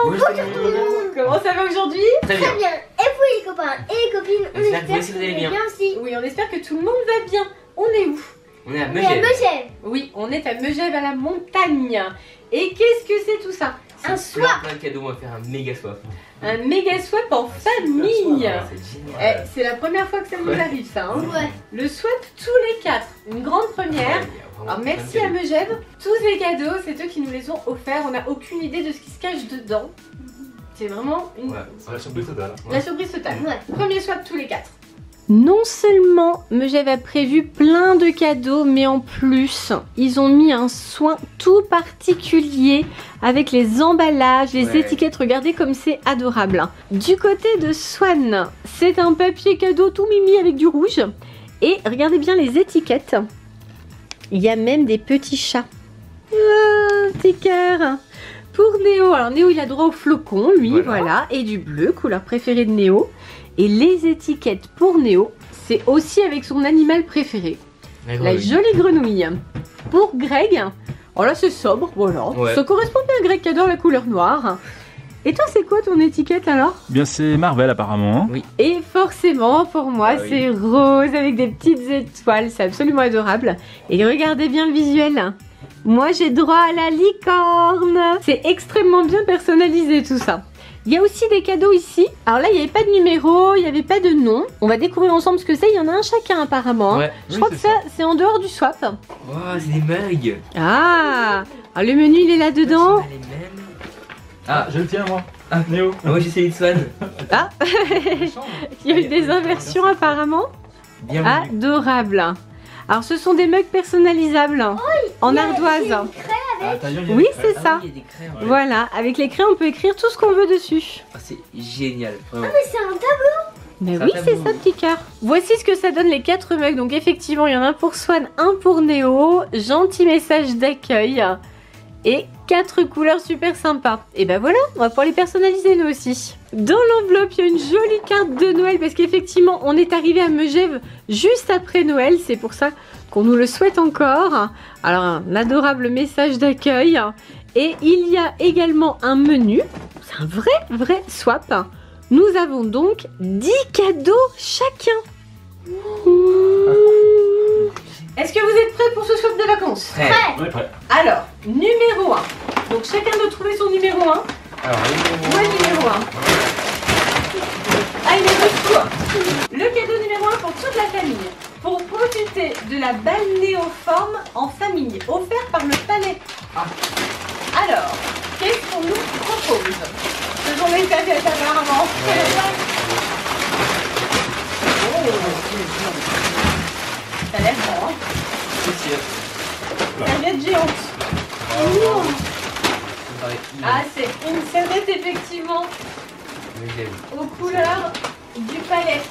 Bonjour tout le monde. Comment ça va aujourd'hui? Très bien. Et vous les copains et les copines, on J'espère que vous espère aussi, que vous allez vous bien. allez bien aussi. Oui, on espère que tout le monde va bien. On est où? On est à On est à Megève. Megève. Oui, on est à Megève à la montagne. Et qu'est-ce que c'est tout ça? Un swap. Plein de cadeaux, on va faire un méga swap. Un méga swap en famille. C'est génial. C'est la première fois que ça nous arrive ça. Hein. Ouais. Le swap tous les 4. Une grande première. Alors merci à Megève. Tous ces cadeaux, c'est eux qui nous les ont offerts. On n'a aucune idée de ce qui se cache dedans. C'est vraiment une... Ouais, C'est la surprise totale. La surprise totale. Ouais. Premier swap tous les 4. Non seulement Megève a prévu plein de cadeaux, mais en plus, ils ont mis un soin tout particulier avec les emballages, les Ouais. étiquettes. Regardez comme c'est adorable. Du côté de Swan, c'est un papier cadeau tout mimi avec du rouge. Et regardez bien les étiquettes. Il y a même des petits chats. Ah, petit cœur. Pour Néo, alors Néo il a droit au flocon, lui, voilà, et du bleu, couleur préférée de Néo. Et les étiquettes pour Néo, c'est aussi avec son animal préféré, la jolie grenouille. Pour Greg, oh là c'est sobre, voilà, Ouais. ça correspond bien à Greg qui adore la couleur noire. Et toi c'est quoi ton étiquette alors? Bien, c'est Marvel apparemment. Et forcément pour moi Ah oui. c'est rose avec des petites étoiles, c'est absolument adorable. Et regardez bien le visuel. Moi j'ai droit à la licorne. C'est extrêmement bien personnalisé tout ça. Il y a aussi des cadeaux ici. Alors là il n'y avait pas de numéro, il n'y avait pas de nom. On va découvrir ensemble ce que c'est. Il y en a un chacun apparemment. Ouais. Je crois que ça c'est en dehors du swap. Oh, c'est des mugs. Ah, alors le menu il est là dedans. On a les mêmes. Ah, Je le tiens moi. Ah. Néo. moi j'ai celui de Swan. Ah, il y a eu des inversions apparemment. Bienvenue. Adorable. Alors ce sont des mugs personnalisables en ardoise. À l'intérieur, il y a Oui, des crêpes. c'est ça. Ah oui, il y a des craies. Ouais. Voilà, avec les crayons on peut écrire tout ce qu'on veut dessus. Ah, c'est génial. Vraiment. Mais c'est un tableau. Mais Ça oui, tape c'est vous. ça, petit cœur. Voici ce que ça donne les 4 mugs. Donc effectivement, il y en a un pour Swan, un pour Néo, gentil message d'accueil et 4 couleurs super sympas. Et ben voilà, on va pouvoir les personnaliser nous aussi. Dans l'enveloppe, il y a une jolie carte de Noël parce qu'effectivement, on est arrivé à Megève juste après Noël. C'est pour ça qu'on nous le souhaite encore. Alors, un adorable message d'accueil. Et il y a également un menu. C'est un vrai swap. Nous avons donc 10 cadeaux chacun. Est-ce que vous êtes prêts pour ce swap de vacances? Prêt. On est prêt. Alors, numéro 1. Donc chacun doit trouver son numéro 1. Alors, Moi, le numéro 1. Ah, il est de toi. Le cadeau numéro 1 pour toute la famille. Pour profiter de la balnéoforme en famille, offert par le palais. Alors, qu'est-ce qu'on nous propose? Ce sont les serviettes apparemment. Ça a l'air bon, hein? c'est sûr. Serviette géante. Ça me paraît Ah, c'est une serviette effectivement Megève. aux couleurs du palais.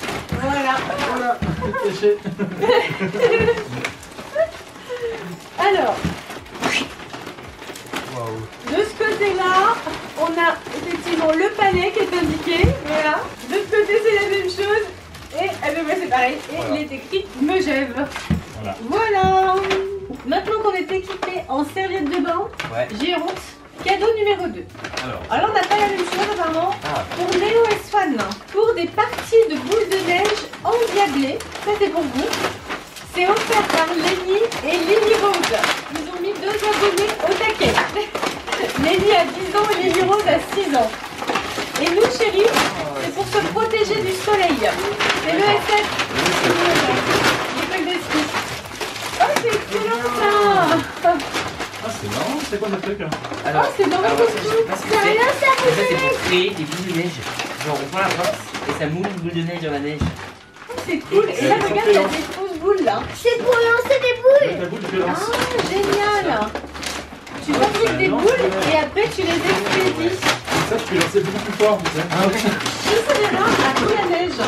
Voilà. Alors, Waouh. de ce côté-là, on a effectivement le palais qui est indiqué. Voilà. De ce côté, c'est la même chose. Et c'est pareil. Et Voilà. il est écrit Megève. Voilà. Voilà. Maintenant qu'on est équipé en serviette de bain Ouais. géante, cadeau numéro 2. Alors, On n'a pas la même chose apparemment. Ah. Pour Néo et Swan, pour des parties de boules de neige endiablées, ça c'est pour vous. C'est offert par Lenny et Lily Rose. Ils ont mis 2 abonnés au taquet. Lenny a 10 ans et Lily Rose a 6 ans. Et nous chérie, c'est pour se protéger du soleil. C'est le SF. Les trucs de ski. Oh c'est excellent ça. ah, c'est marrant, c'est quoi ce truc là? Alors, Oh, c'est dans le alors, costume. je sais pas ce que c'est. En fait, c'est pour créer des boules de neige. Genre, on prend la pince et ça moule une boule de neige dans la neige. C'est cool. Et là regarde, il y a des fausses boules là. C'est pour lancer des boules. La boule de Ah, lance. génial. Tu fabriques des boules et après tu les expédies. Ça, tu peux lancer beaucoup plus fort. Tu sais. Ah, ok. Juste là, à boule à neige.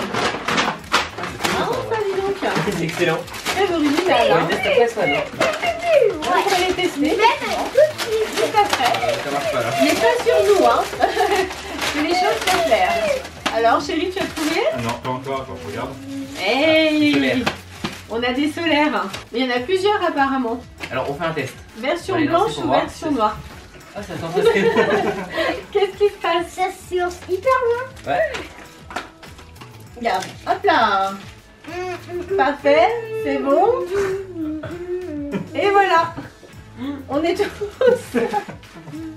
Ah, ça dis donc. C'est excellent. Très original. On Hein. les teste après, Swan. hein. On va les tester. Juste après. Ça marche pas là. Mais pas sur nous, hein. C'est les choses très claires. Alors, chérie, tu as trouvé? Ah non, pas encore, attends, je regarde. Hey, Solaire. on a des solaires. Mais il y en a plusieurs apparemment. Alors, on fait un test. Version Ouais, blanche c'est pour ou voir. version noire? Ah, ça sent ça. Qu'est-ce qui se passe? parfait, c'est bon. Et voilà. On est tous.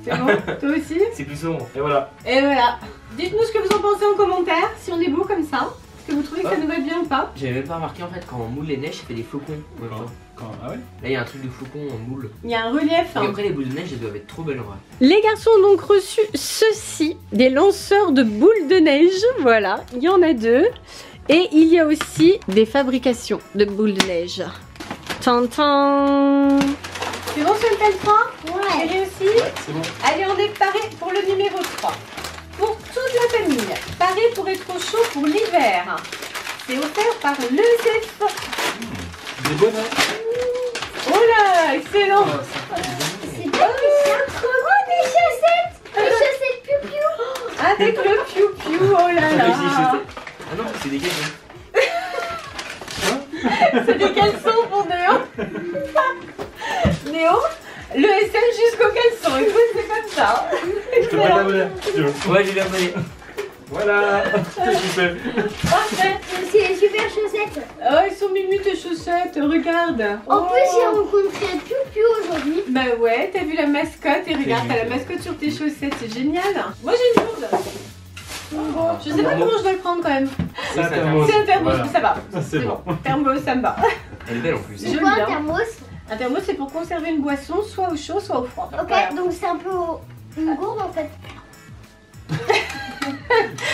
C'est bon, toi aussi? C'est plus sombre. Et voilà. Et voilà. Dites-nous ce que vous en pensez en commentaire, si on est beau comme ça. Est-ce que vous trouvez que ça nous va bien ou pas? J'avais même pas remarqué en fait quand on moule les neiges, ça fait des flocons. en même temps. Ah ouais? Là il y a un truc de flocon en moule. Il y a un relief. Et Hein. après les boules de neige elles doivent être trop belles en vrai. Les garçons ont donc reçu ceci, des lanceurs de boules de neige. Voilà, il y en a 2. Et il y a aussi des fabrications de boules de neige. Tintin. C'est bon, Chantal 3? Ouais. Chérie aussi? C'est bon. Allez, on est paré pour le numéro 3. Pour toute la famille, paré pour être au chaud pour l'hiver. C'est offert par l'ESF. Des bonnes, hein? Oh là, excellent. C'est pas que c'est trop beau, des chaussettes. Des chaussettes piou-piou. Avec le piou-piou, oh là là. Ah non, c'est des gars. C'est des caleçons pour Néo. Néo, le SM jusqu'aux caleçons. Écoute, c'est comme ça. Je te prête la monnaie. si tu veux. Ouais, j'ai bien abonné. Voilà. C'est super. Parfait. C'est des super chaussettes. Oh, ils sont mimi tes chaussettes, regarde. En Oh. plus, j'ai rencontré un piou-piou aujourd'hui. Bah ouais, t'as vu la mascotte et regarde, t'as la génial. mascotte sur tes chaussettes, c'est génial. Moi j'ai une lourde. Je sais pas comment je dois le prendre quand même. C'est un thermos. C'est un thermos, Voilà. mais ça va. C'est bon. Thermos, ça me va. Elle est belle en plus. Joli, C'est quoi hein. un thermos? Un thermos, c'est pour conserver une boisson, soit au chaud, soit au froid. Ok, Voilà. donc c'est un peu une gourde en fait.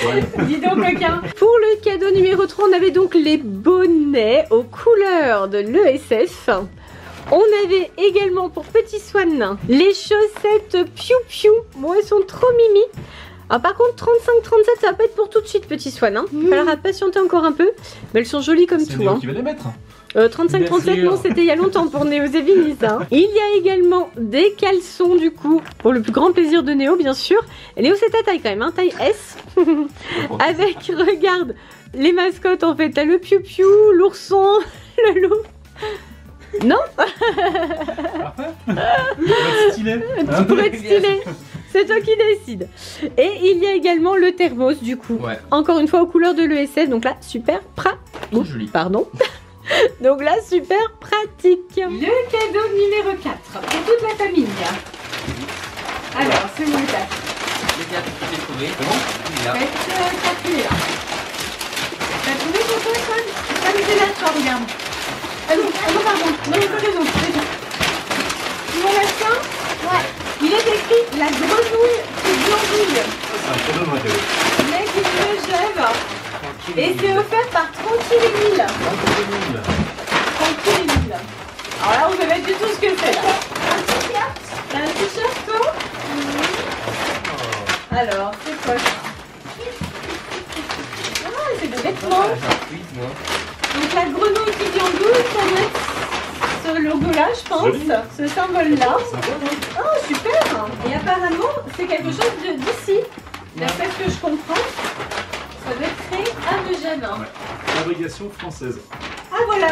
Ouais. Dis donc, coquin. Pour le cadeau numéro 3, on avait donc les bonnets aux couleurs de l'ESF. On avait également pour Petit Swan les chaussettes piou-piou. Bon, elles sont trop mimi. Ah, par contre, 35-37, ça va pas être pour tout de suite, Petit Swan. Hein. Il va falloir patienter encore un peu. Mais elles sont jolies comme C'est tout. Néo Hein. qui va les mettre. 35-37, Bien non, sûr. c'était il y a longtemps pour Néo Zévinis. Hein. Il y a également des caleçons, du coup, pour le plus grand plaisir de Néo, bien sûr. Et Néo, c'est ta taille quand même, hein, taille S. Avec, regarde, les mascottes, en fait. T'as le piou-piou, l'ourson, le loup. Non, Parfait. Ça va être stylé. Hein? pour être stylé. C'est toi qui décides. Et il y a également le thermos, du coup. Ouais. Encore une fois, aux couleurs de l'ESF. Donc là, super Trop joli. Pardon. Donc là, super pratique. Le cadeau numéro 4 pour toute la famille. Alors, c'est où le 4? Les gars, j'ai trouvé. C'est bon? Il est là. Faites calculer là. T'as trouvé pour toi, Swan? Ah, mais c'est là, toi, regarde. Ah non, pardon. Non, t'as raison. Tu vois la fin? Ouais. Il est écrit la grenouille qui glandouille. C'est un cadeau de ma télé. Mec, il me gève. Tranquille. Et c'est offert par Tranquille Emile. Tranquille Emile. Alors là, on peut mettre du tout ce que c'est là. Un t-shirt. T'as un t-shirt, toi? Alors, c'est quoi ça? Ah, c'est des vêtements. Ah, j'ai un tweet, moi. Donc la grenouille qui glandouille, ça va être ce logo-là, je pense. Joli. Ce symbole-là. Sympa, non? Oh, super. Et apparemment, c'est quelque chose d'ici. D'après ce que je comprends, ça doit être créé à Megève. Ouais. Fabrication française. Ah voilà,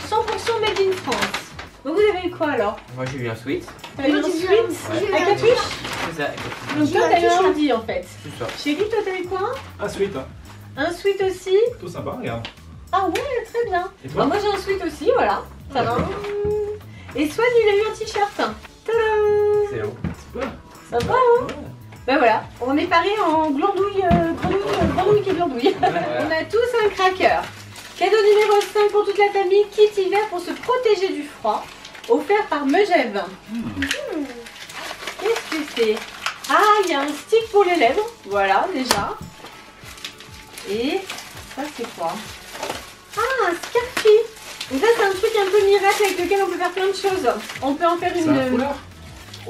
100% made in France. Donc vous avez eu quoi alors? Moi j'ai eu un sweat. T'as eu un Moi, j'ai sweat eu un à t-shirt. capuche? C'est ça. Donc J'ai toi eu un t'as eu un t-shirt. hoodie en fait. C'est ça. Chérie, toi t'as eu quoi? Ah, sweet. Hein. Un sweat aussi? Tout sympa, regarde. Ah ouais, très bien. Et Bah, toi? moi j'ai un sweat aussi, voilà. Ça va. Et Swan il a eu un t-shirt. Tadam! C'est haut. Super. Sympa hein? Bah voilà, on est paré en glandouille, grenouille qui glandouille. On a tous un cracker. Cadeau numéro 5 pour toute la famille, kit hiver pour se protéger du froid, offert par Megève. Qu'est-ce que c'est? Ah, il y a un stick pour les lèvres, voilà déjà. Et ça c'est quoi? Ah, un Scarfy. Donc ça c'est un truc un peu miracle avec lequel on peut faire plein de choses. On peut en faire C'est une... un foulard?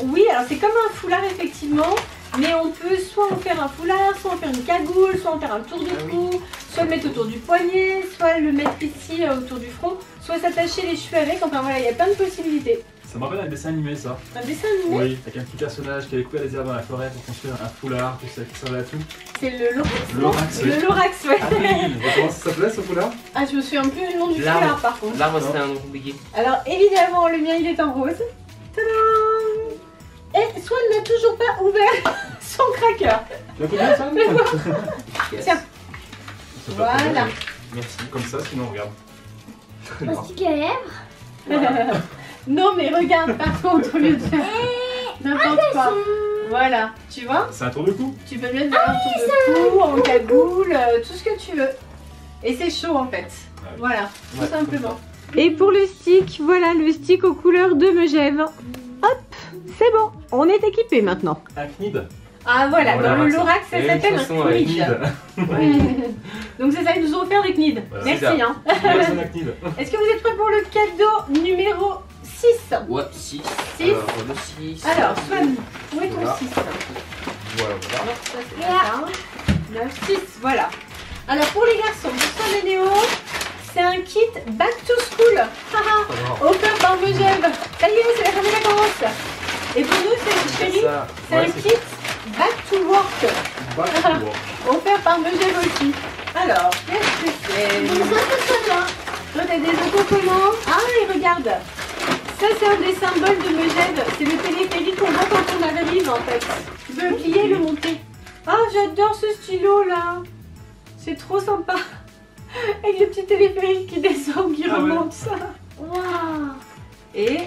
Oui, alors c'est comme un foulard effectivement, mais on peut soit en faire un foulard, soit en faire une cagoule, soit en faire un tour de cou, soit le mettre autour du poignet, soit le mettre ici autour du front, soit s'attacher les cheveux avec, enfin voilà, il y a plein de possibilités. Ça me rappelle un dessin animé, ça. Un dessin animé, Oui, avec un petit personnage qui avait coupé les herbes dans la forêt pour construire un foulard, tout ça, qui servait à tout. c'est le Lorax, Le non? Lorax, oui. Le Lorax, ouais. Ah oui, et comment ça s'appelait ce foulard? Ah, je me souviens plus le nom du L'arbre. foulard par contre. L'arbre c'était un nom compliqué. Alors évidemment, le mien il est en rose. Tadam! Et Swan n'a toujours pas ouvert son cracker. Tu as combien ça? Tiens. Ça doit Voilà. être Merci. comme ça, sinon regarde. Un stick à lèvres. Non mais regarde par contre au lieu de faire n'importe quoi. Voilà, tu vois, C'est un tour de cou. tu peux mettre un tour de cou, en cagoule, tout ce que tu veux. Et c'est chaud en fait. Ouais. Voilà, tout Ouais. simplement. Et pour le stick, voilà le stick aux couleurs de Megève. Hop, c'est bon, on est équipé maintenant. Un knid. Ah voilà, Voilà, dans le ça. Lorax ça Et une s'appelle un chanson avec knid. Knid. Donc c'est ça, ils nous ont offert des knids. Voilà, Merci. c'est ça. Hein. C'est un knid. Est-ce que vous êtes prêts pour le cadeau numéro 6? Ouais, 6. Six. Alors, le 6. Alors, Swan, où est ton Voilà. 6? Voilà, voilà. Alors, ça c'est ça. 9, 6, voilà. Alors pour les garçons, pour Swan et Néo, c'est un kit Back to School. Haha, offert par Megève. Ça y est, c'est la fin des vacances. Et pour nous, c'est chérie, Ça. c'est un kit Back to Work. Back to work. Offert par Megève aussi. Alors, qu'est-ce que c'est? Des autocollants. Toi, t'as des autocollants. Ah, et regarde. Ça, c'est un des symboles de Megève. C'est le téléphérique qu'on voit quand on arrive, en fait. Tu peux le plier et le monter. Ah, j'adore ce stylo-là. C'est trop sympa. Avec le petit téléphérique qui descend, qui Ah ouais. remonte ça. Waouh. Et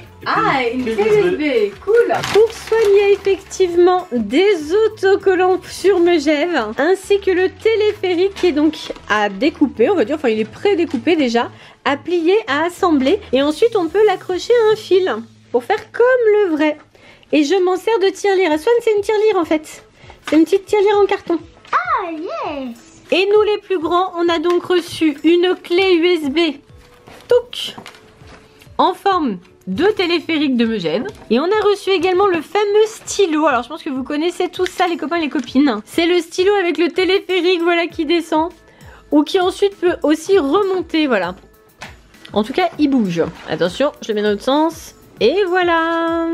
une clé clé USB. USB, cool. Pour soigner effectivement des autocollants sur Megève, ainsi que le téléphérique qui est donc à découper, on va dire, enfin il est pré-découpé déjà, à plier, à assembler, et ensuite on peut l'accrocher à un fil pour faire comme le vrai. Et je m'en sers de tirelire. Swan, c'est une tirelire en fait. C'est une petite tirelire en carton. Ah yes. Et nous les plus grands, on a donc reçu une clé USB touc, en forme de téléphérique de Megève. Et on a reçu également le fameux stylo. Alors je pense que vous connaissez tous ça les copains et les copines. C'est le stylo avec le téléphérique voilà, qui descend. Ou qui ensuite peut aussi remonter. Voilà. En tout cas il bouge. Attention, je le mets dans l'autre sens. Et voilà.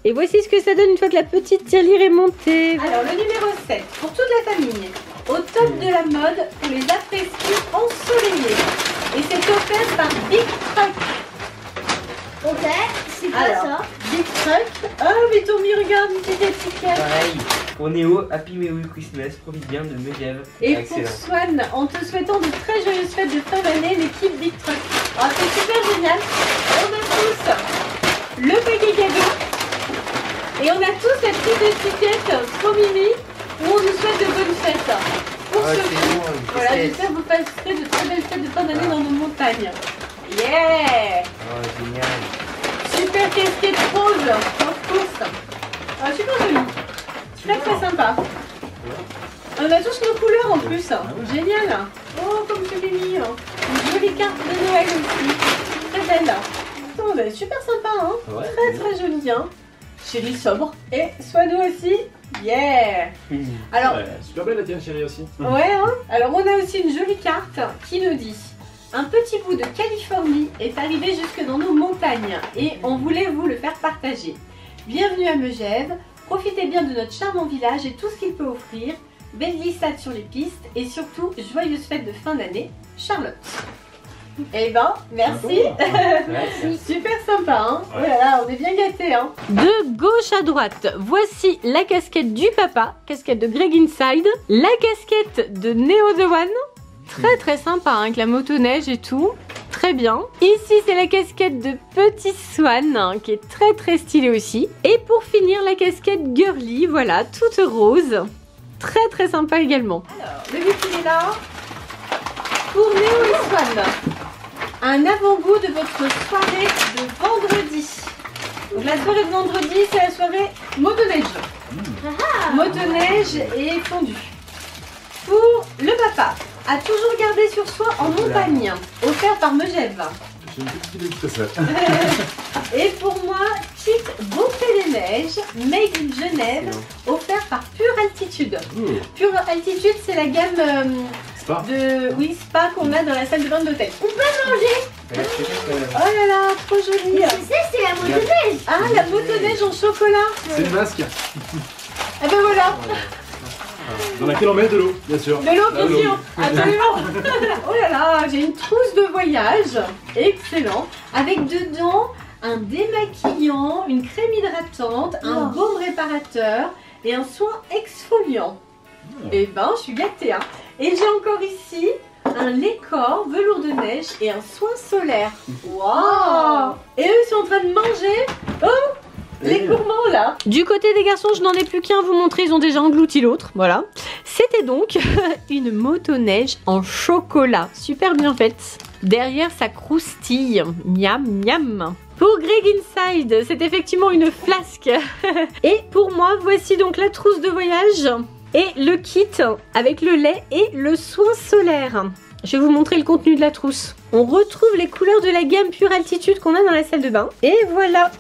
Et voici ce que ça donne une fois que la petite tirelire est montée. Alors le numéro 7 pour toute la famille. Au top de la mode pour les après-ski ensoleillés. Et c'est offert par Big Truck. Ok, c'est quoi Alors. ça? Big Truck. Ah mais Tommy regarde une petite étiquette. Pareil. Pour Néo, Happy Merry Christmas. Profite bien de Megève. Et pour Excellent. Swan, en te souhaitant de très joyeuses fêtes de fin d'année, l'équipe Big Truck. Ah c'est super génial. On a tous le paquet cadeau. Et on a tous la petite étiquette trop mimi où on nous souhaite de bonnes fêtes. Pour Ah, ce c'est coup. bon, une Voilà, casquette. j'espère que vous passerez de très belles fêtes de fin d'année Voilà. dans nos montagnes. Yeah! Oh, génial. Super casquette rose, of course. Ah, super joli. Très sympa. On a tous nos couleurs en plus. Génial. Oh, comme c'est mimi. Une jolie carte de Noël aussi. Très belle. Oh, bah, super sympa, hein. Ouais. Très joli, hein. Chérie sobre. Et Swano aussi. Yeah. Alors, Ouais, super belle la tienne chérie aussi. ouais, hein. Alors on a aussi une jolie carte qui nous dit: un petit bout de Californie est arrivé jusque dans nos montagnes et on voulait vous le faire partager. Bienvenue à Megève, profitez bien de notre charmant village et tout ce qu'il peut offrir. Belle glissade sur les pistes et surtout joyeuses fêtes de fin d'année, Charlotte. Eh ben, merci. Ouais, Super sympa, hein. Ouais. Oh là là, on est bien gâtés, hein. De gauche à droite, voici la casquette du papa, casquette de Greg Inside, la casquette de Neo The One, très sympa, hein, avec la motoneige et tout, très bien. Ici, c'est la casquette de Petit Swan, hein, qui est très stylée aussi. Et pour finir, la casquette Girly, voilà, toute rose, très sympa également. Alors, le but il est là, pour Neo et Swan. Un avant-goût de votre soirée de vendredi. Donc la soirée de vendredi, c'est la soirée motoneige. Motoneige et fondue. Pour le papa, à toujours garder sur soi en montagne, offert par Megève. J'ai une petite idée de ça. Et pour moi, kit Bonté des Neiges, made in Genève, offert par Pure Altitude. Pure Altitude, c'est la gamme Spa. de spa qu'on a dans la salle de bain de l'hôtel. On peut manger. Ouais, Oh là là, trop joli. C'est la motoneige. Ah, la motoneige en chocolat. C'est le masque Ah ben voilà, dans laquelle on met de l'eau, bien sûr. de l'eau De bien l'eau. sûr, absolument. Oh là là, j'ai une trousse de voyage, excellent, avec dedans un démaquillant, une crème hydratante, un baume réparateur et un soin exfoliant. Et ben, je suis gâtée, hein. Et j'ai encore ici un lait-corps, velours de neige et un soin solaire. Waouh! Et eux sont en train de manger. Oh! Les gourmands là. Du côté des garçons, je n'en ai plus qu'un à vous montrer, ils ont déjà englouti l'autre, voilà. C'était donc une motoneige en chocolat, super bien faite. Derrière, ça croustille, miam miam. Pour Greg Inside, c'est effectivement une flasque. Et pour moi, voici donc la trousse de voyage et le kit avec le lait et le soin solaire. Je vais vous montrer le contenu de la trousse. On retrouve les couleurs de la gamme Pure Altitude qu'on a dans la salle de bain. Et voilà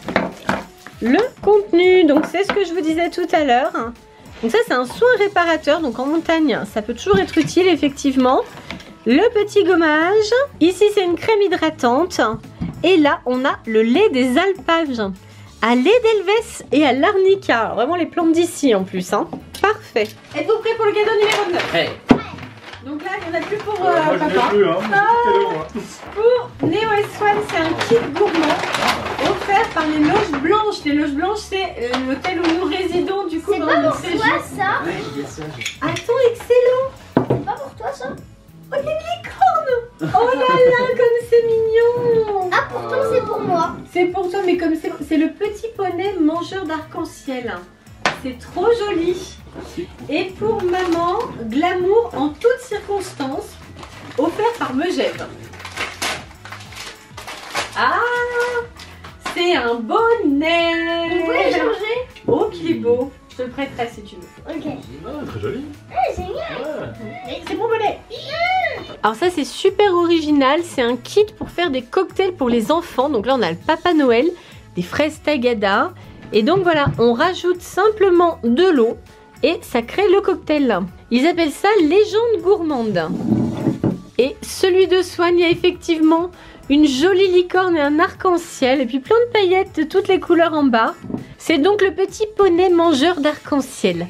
le contenu. Donc c'est ce que je vous disais tout à l'heure. Donc ça c'est un soin réparateur. Donc en montagne, ça peut toujours être utile effectivement. Le petit gommage. Ici c'est une crème hydratante. Et là on a le lait des alpages. À lait d'Elvès et à l'arnica. Alors, vraiment les plantes d'ici en plus. Hein. Parfait. Êtes-vous prêts pour le cadeau numéro 9? Hey. Donc là, il n'y en a plus pour moi, je papa. n'ai plus, hein. Cadeau, moi. Pour Neo S1, c'est un kit gourmand offert par les Loges Blanches. Les Loges Blanches, c'est l'hôtel où nous résidons du coup C'est dans pas notre pour séjour. toi ça? Ouais, il y a ça. Attends, excellent. C'est pas pour toi ça? Oh, il y a une licorne. Oh là là, comme c'est mignon. Ah pourtant c'est pour moi. C'est pour toi, mais comme c'est le petit poney mangeur d'arc-en-ciel. C'est trop joli. Et pour maman, glamour en toutes circonstances, offert par Megève. Ah, c'est un bonnet. Vous pouvez changer? Oh, qu'il est beau. Je te le prêterai si tu veux. Ok. Ah, très joli. Ah, génial. Ouais. C'est mon bonnet. Alors ça c'est super original, c'est un kit pour faire des cocktails pour les enfants. Donc là on a le Papa Noël, des fraises tagada. Et donc voilà, on rajoute simplement de l'eau et ça crée le cocktail. Ils appellent ça légende gourmande. Et celui de Swan, il y a effectivement une jolie licorne et un arc-en-ciel. Et puis plein de paillettes de toutes les couleurs en bas. C'est donc le petit poney mangeur d'arc-en-ciel.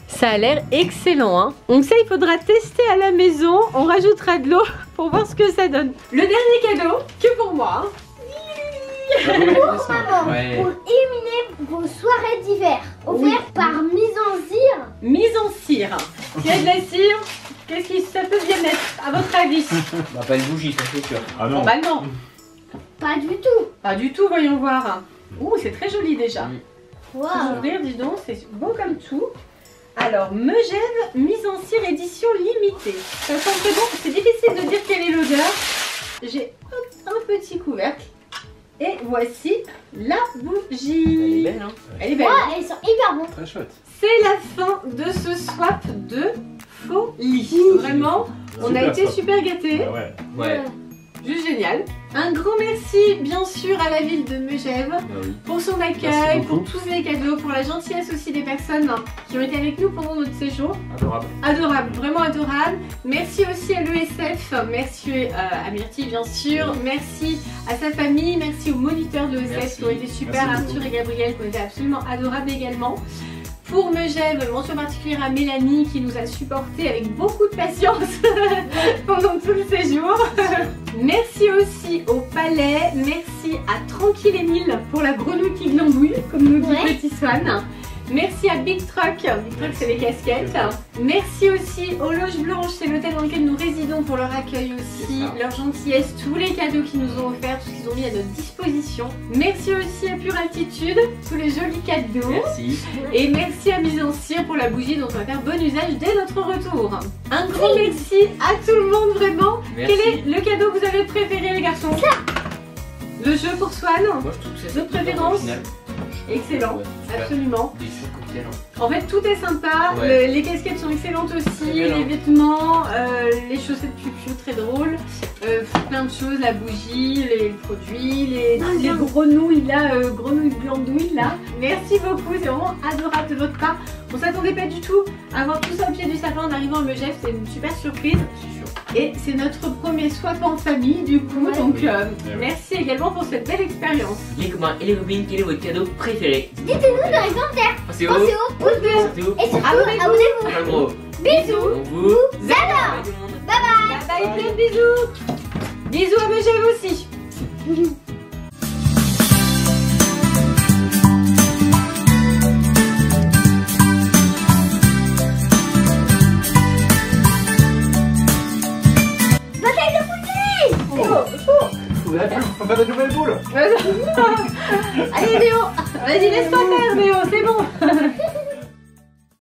Ça a l'air excellent, hein. Donc ça, il faudra tester à la maison. On rajoutera de l'eau pour voir ce que ça donne. Le dernier cadeau, que pour moi. Hein. Pour maman, Ouais. pour éliminer vos soirées d'hiver, offert par Mise en Cire. Mise en cire. S'il y a de la cire, qu'est-ce que ça peut bien être, à votre avis? Bah, pas une bougie, ça c'est sûr. Ah non. Bah non, Pas du tout. pas du tout, voyons voir. Ouh, c'est très joli déjà. Faut Waouh. ouvrir, dis donc, c'est beau comme tout. Alors, Megève, mise en cire édition limitée. Ça sent très bon, c'est difficile de dire quelle est l'odeur. J'ai un petit couvercle. Et voici la bougie. Elle est belle, hein. Elle est belle. Ouais, elles sont hyper bonnes. Très chouette. C'est la fin de ce swap de folie. Vraiment, on a Super été swap. super gâtés. Ah ouais. Ouais. Juste génial. Un grand merci bien sûr à la ville de Megève Bah oui. pour son Merci accueil, beaucoup. pour tous les cadeaux, pour la gentillesse aussi des personnes qui ont été avec nous pendant notre séjour. Adorable. Adorable, vraiment adorable. Merci aussi à l'ESF, merci à Myrtille bien sûr, merci à sa famille, merci aux moniteurs de l'ESF Merci. qui ont été super, Merci Arthur beaucoup. et Gabriel qui ont été absolument adorables également. Pour Megève, mention particulière à Mélanie qui nous a supporté avec beaucoup de patience pendant tout le séjour. Merci aussi au Palais, merci à Tranquille Émile pour la grenouille qui glandouille, comme nous dit Ouais. Petit Swan. Merci à Big Truck, Big Truck c'est les casquettes. Merci aussi aux Loges Blanches, c'est l'hôtel dans lequel nous résidons pour leur accueil aussi, C'est ça. leur gentillesse, tous les cadeaux qu'ils nous ont offerts, tout ce qu'ils ont mis à notre disposition. Merci aussi à Pure Altitude, tous les jolis cadeaux. Merci. Et merci à Mise en Cire pour la bougie dont on va faire bon usage dès notre retour. Un grand merci à tout le monde vraiment. Merci. Quel est le cadeau que vous avez préféré les garçons? Le jeu pour Swan. Moi je trouve que c'est D'autres préférences? Excellent, Ouais, super. absolument. Des chouettes cocktails. hein. En fait tout est sympa, Ouais. les casquettes sont excellentes aussi, bien, hein. les vêtements, les chaussettes piou très drôles, plein de choses, la bougie, les produits, les grenouilles là, grenouilles glandouilles là. Merci beaucoup, c'est vraiment adorable de votre part. On s'attendait pas du tout à avoir tout ça au pied du sapin en arrivant à Megève, c'est une super surprise. C'est sûr. Et c'est notre premier swap en famille du coup, Ouais. donc Eh oui. merci également pour cette belle expérience. Les copains et les copines, quel est votre cadeau préféré? Dites-nous dans les commentaires. Pensez Pensez où? au pouce bleu. Surtout, Et surtout, Abonnez-vous. abonnez-vous. en gros. Bisous. On vous Zada. bye tout le monde. Bye bye. Bye bye, plein de bisous. Bisous à Megève aussi. faut faire des nouvelles boules. Allez Néo, vas-y laisse pas faire Néo, c'est bon.